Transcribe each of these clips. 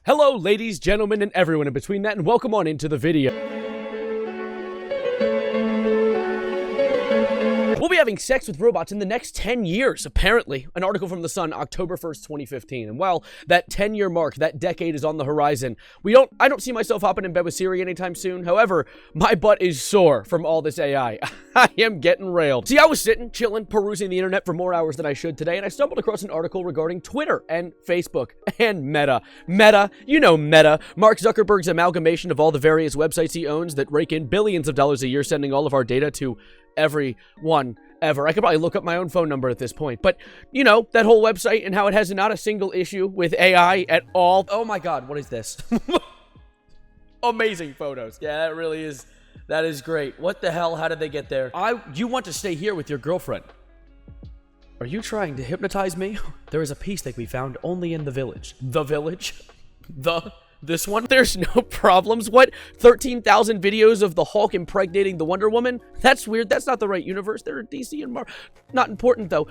Hello, ladies, gentlemen, and everyone in between that, and welcome on into the video. We'll be having sex with robots in the next 10 years, apparently. An article from The Sun, October 1st, 2015. And while that 10-year mark, that decade is on the horizon, I don't see myself hopping in bed with Siri anytime soon. However, my butt is sore from all this AI. I am getting railed. See, I was sitting, chilling, perusing the internet for more hours than I should today, and I stumbled across an article regarding Twitter and Facebook and Meta. Meta, you know Meta. Mark Zuckerberg's amalgamation of all the various websites he owns that rake in billions of dollars a year, sending all of our data to everyone ever. I could probably look up my own phone number at this point, but you know, that whole website and how it has not a single issue with AI at all. Oh my God, what is this? Amazing photos. Yeah, that really is. That is great. What the hell? How did they get there? You want to stay here with your girlfriend. Are you trying to hypnotize me? There is a piece that we found only in the village. The village? This one? There's no problems. What? 13,000 videos of the Hulk impregnating the Wonder Woman? That's weird. That's not the right universe. They're in DC and Marvel. Not important, though.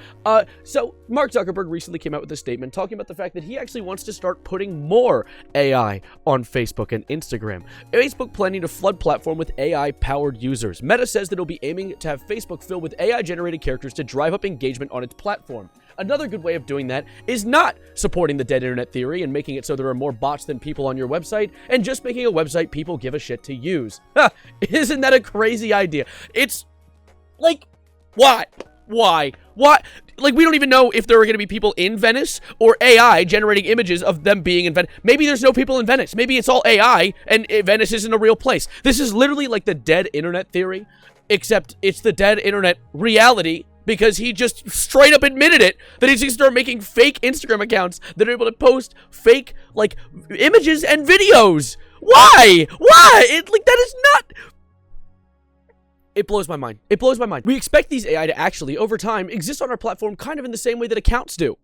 So Mark Zuckerberg recently came out with a statement talking about the fact that he actually wants to start putting more AI on Facebook and Instagram. Facebook planning to flood platform with AI-powered users. Meta says that it'll be aiming to have Facebook filled with AI-generated characters to drive up engagement on its platform. Another good way of doing that is not supporting the dead internet theory and making it so there are more bots than people on your website, and just making a website people give a shit to use. Isn't that a crazy idea? It's like, why? Like, we don't even know if there are going to be people in Venice or AI generating images of them being in Venice. Maybe there's no people in Venice. Maybe it's all AI and Venice isn't a real place. This is literally like the dead internet theory, except it's the dead internet reality, because he just straight up admitted it, that he's going to start making fake Instagram accounts that are able to post fake, like, images and videos. Why? That is not... It blows my mind. It blows my mind. We expect these AI to actually, over time, exist on our platform kind of in the same way that accounts do.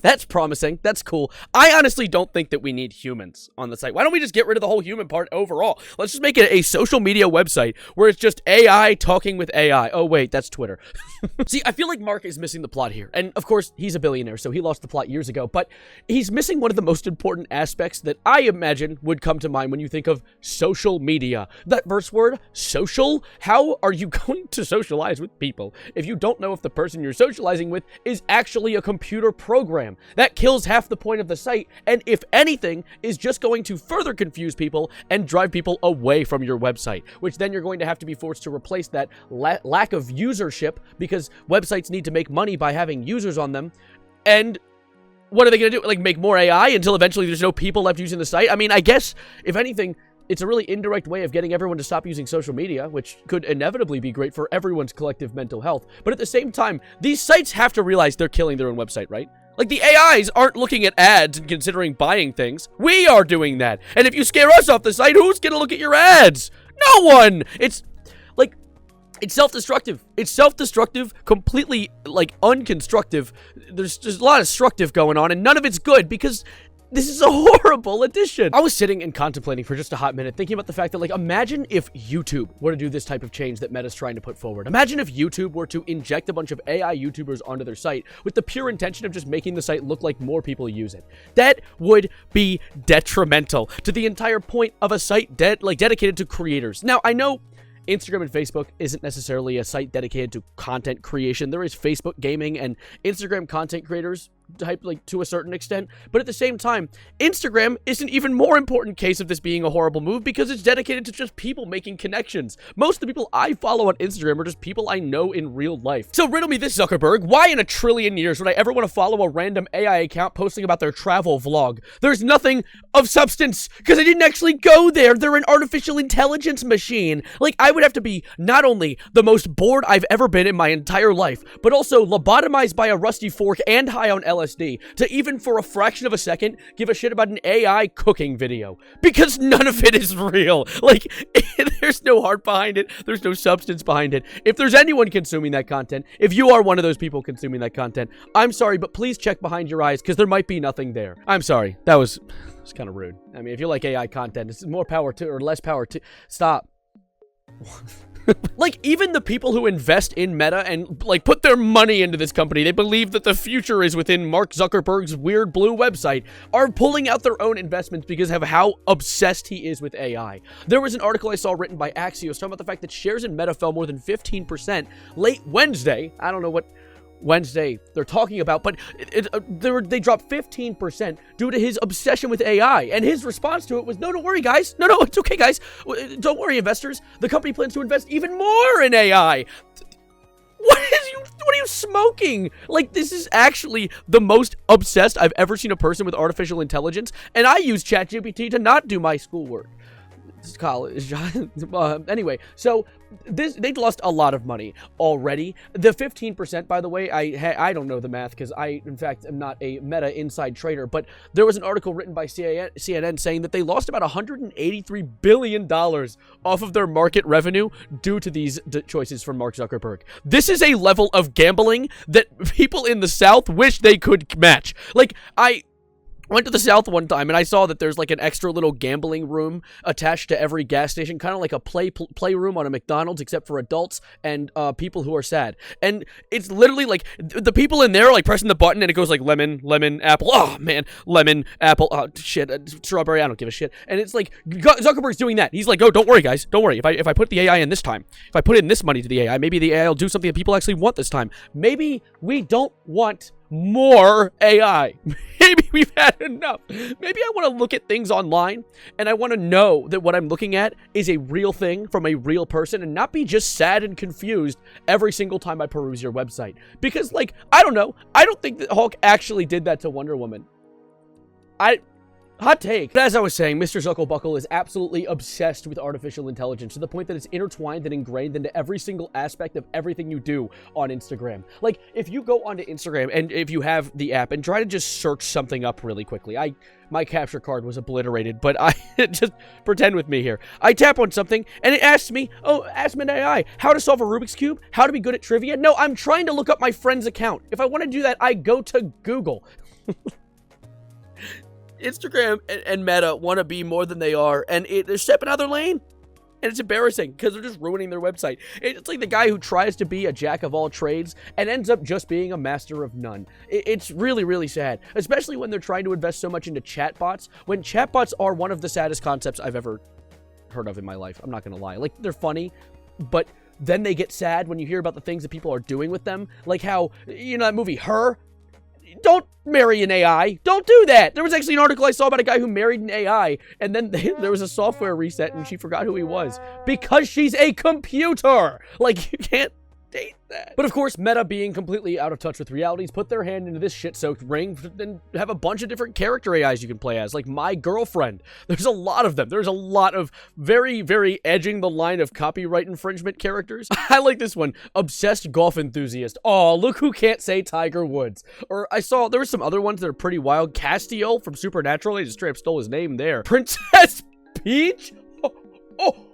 That's promising. That's cool. I honestly don't think that we need humans on the site. Why don't we just get rid of the whole human part overall? Let's just make it a social media website where it's just AI talking with AI. Oh, wait, that's Twitter. See, I feel like Mark is missing the plot here. And of course, he's a billionaire, so he lost the plot years ago. But he's missing one of the most important aspects that I imagine would come to mind when you think of social media. That first word, social. How are you going to socialize with people if you don't know if the person you're socializing with is actually a computer program? That kills half the point of the site, and if anything, is just going to further confuse people and drive people away from your website, which then you're going to have to be forced to replace that lack of usership, because websites need to make money by having users on them. And what are they going to do? Like, make more AI until eventually there's no people left using the site? I mean, I guess, if anything, it's a really indirect way of getting everyone to stop using social media, which could inevitably be great for everyone's collective mental health. But at the same time, these sites have to realize they're killing their own website, right? Like, the AIs aren't looking at ads and considering buying things. We are doing that. And if you scare us off the site, who's gonna look at your ads? No one! It's, like, it's self-destructive. It's self-destructive, completely, like, unconstructive. There's just a lot of destructive going on, and none of it's good, because this is a horrible addition. I was sitting and contemplating for just a hot minute, thinking about the fact that, like, imagine if YouTube were to do this type of change that Meta's trying to put forward. Imagine if YouTube were to inject a bunch of AI YouTubers onto their site with the pure intention of just making the site look like more people use it. That would be detrimental to the entire point of a site dedicated to creators. Now, I know Instagram and Facebook isn't necessarily a site dedicated to content creation. There is Facebook gaming and Instagram content creators type, like, to a certain extent, but at the same time, Instagram is an even more important case of this being a horrible move, because it's dedicated to just people making connections. Most of the people I follow on Instagram are just people I know in real life. So riddle me this, Zuckerberg. Why in a trillion years would I ever want to follow a random AI account posting about their travel vlog? There's nothing of substance, because I didn't actually go there. They're an artificial intelligence machine. Like, I would have to be not only the most bored I've ever been in my entire life, but also lobotomized by a rusty fork and high on LSD to even for a fraction of a second give a shit about an AI cooking video, because none of it is real. Like, there's no heart behind it. There's no substance behind it. If there's anyone consuming that content, if you are one of those people consuming that content, I'm sorry, but please check behind your eyes, because there might be nothing there. I'm sorry. That was kind of rude. I mean, if you like AI content, it's more power to, or less power to. Stop. Like, even the people who invest in Meta and, like, put their money into this company, they believe that the future is within Mark Zuckerberg's weird blue website, are pulling out their own investments because of how obsessed he is with AI. There was an article I saw written by Axios talking about the fact that shares in Meta fell more than 15% late Wednesday. I don't know what Wednesday they're talking about, but they dropped 15% due to his obsession with AI, and his response to it was, no, don't worry, guys. No, it's okay, guys. Don't worry, investors. The company plans to invest even more in AI. What are you smoking? Like, this is actually the most obsessed I've ever seen a person with artificial intelligence, and I use ChatGPT to not do my schoolwork. It's college. Anyway, so they've lost a lot of money already. The 15%, by the way, I don't know the math because I, in fact, am not a Meta inside trader, but there was an article written by CNN saying that they lost about $183 billion off of their market revenue due to these choices from Mark Zuckerberg. This is a level of gambling that people in the South wish they could match. Like, I went to the South one time and I saw that there's like an extra little gambling room attached to every gas station, kind of like a play room on a McDonald's, except for adults and people who are sad. And it's literally like the people in there are like pressing the button and it goes like lemon, apple. Oh man, lemon, apple. Oh shit, strawberry. I don't give a shit. And it's like Zuckerberg's doing that. He's like, oh, don't worry, guys, don't worry. If I put the AI in this time, if I put in this money to the AI, maybe the AI will do something that people actually want this time. Maybe we don't want more AI. Maybe we've had enough. Maybe I want to look at things online and I want to know that what I'm looking at is a real thing from a real person and not be just sad and confused every single time I peruse your website. Because, like, I don't know. I don't think that Hulk actually did that to Wonder Woman. Hot take. But as I was saying, Mr. Zuckerbuckle is absolutely obsessed with artificial intelligence to the point that it's intertwined and ingrained into every single aspect of everything you do on Instagram. Like, if you go onto Instagram and if you have the app and try to just search something up really quickly, my capture card was obliterated, but just pretend with me here. I tap on something and it asks me an AI, how to solve a Rubik's Cube, how to be good at trivia. No, I'm trying to look up my friend's account. If I want to do that, I go to Google. Instagram and Meta want to be more than they are, and they're stepping out of their lane. And it's embarrassing because they're just ruining their website. It's like the guy who tries to be a jack of all trades and ends up just being a master of none. It's really, really sad, especially when they're trying to invest so much into chatbots, when chatbots are one of the saddest concepts I've ever heard of in my life. I'm not going to lie. Like, they're funny, but then they get sad when you hear about the things that people are doing with them. Like how, you know, that movie, Her? Don't marry an AI. Don't do that. There was actually an article I saw about a guy who married an AI, and then there was a software reset, and she forgot who he was. Because she's a computer! Like, you can't date that. But of course, Meta, being completely out of touch with realities, put their hand into this shit-soaked ring and have a bunch of different character AIs you can play as, like My Girlfriend. There's a lot of them. There's a lot of very, very edging the line of copyright infringement characters. I like this one. Obsessed golf enthusiast. Oh, look who can't say Tiger Woods. Or I saw, there were some other ones that are pretty wild. Castiel from Supernatural. They just straight up stole his name there. Princess Peach? Oh.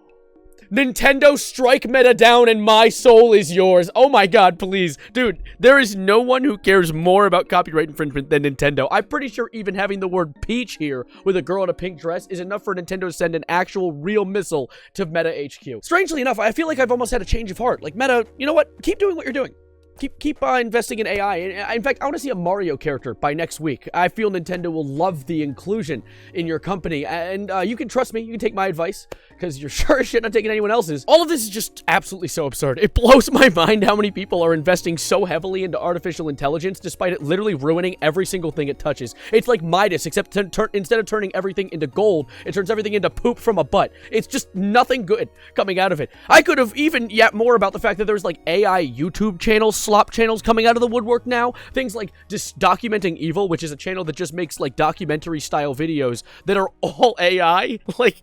Nintendo, strike Meta down and my soul is yours. Oh my god, please. Dude, there is no one who cares more about copyright infringement than Nintendo. I'm pretty sure even having the word Peach here with a girl in a pink dress is enough for Nintendo to send an actual real missile to Meta HQ. Strangely enough, I feel like I've almost had a change of heart. Like, Meta, you know what? Keep doing what you're doing. Keep investing in AI. In fact, I want to see a Mario character by next week. I feel Nintendo will love the inclusion in your company. And you can trust me. You can take my advice because you're sure as shit not taking anyone else's. All of this is just absolutely so absurd. It blows my mind how many people are investing so heavily into artificial intelligence despite it literally ruining every single thing it touches. It's like Midas, except instead of turning everything into gold, it turns everything into poop from a butt. It's just nothing good coming out of it. I could have even yapped more about the fact that there's like AI YouTube channels, slop channels coming out of the woodwork now. Things like just Documenting Evil, which is a channel that just makes like documentary style videos that are all AI. Like,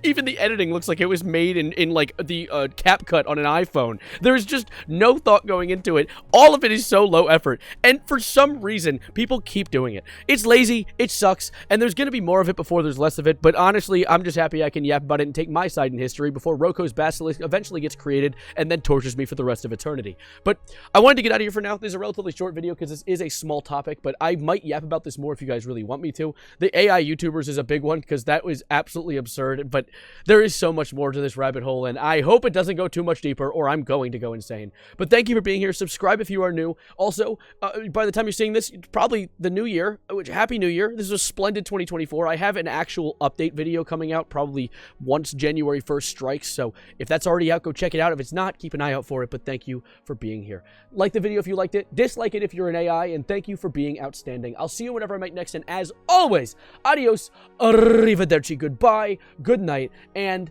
even the editing looks like it was made in like the CapCut on an iPhone. There's just no thought going into it. All of it is so low effort. And for some reason, people keep doing it. It's lazy, it sucks, and there's going to be more of it before there's less of it. But honestly, I'm just happy I can yap about it and take my side in history before Roko's Basilisk eventually gets created and then tortures me for the rest of eternity. But I wanted to get out of here for now. This is a relatively short video because this is a small topic, but I might yap about this more if you guys really want me to. The AI YouTubers is a big one because that was absolutely absurd. that, but there is so much more to this rabbit hole, and I hope it doesn't go too much deeper, or I'm going to go insane. But thank you for being here. Subscribe if you are new. Also, by the time you're seeing this, probably the new year, which Happy New Year. This is a splendid 2024. I have an actual update video coming out probably once January 1st strikes, so if that's already out, go check it out. If it's not, keep an eye out for it, but thank you for being here. Like the video if you liked it, dislike it if you're an AI, and thank you for being outstanding. I'll see you whenever I make next, and as always, adios, arrivederci, goodbye, good night, and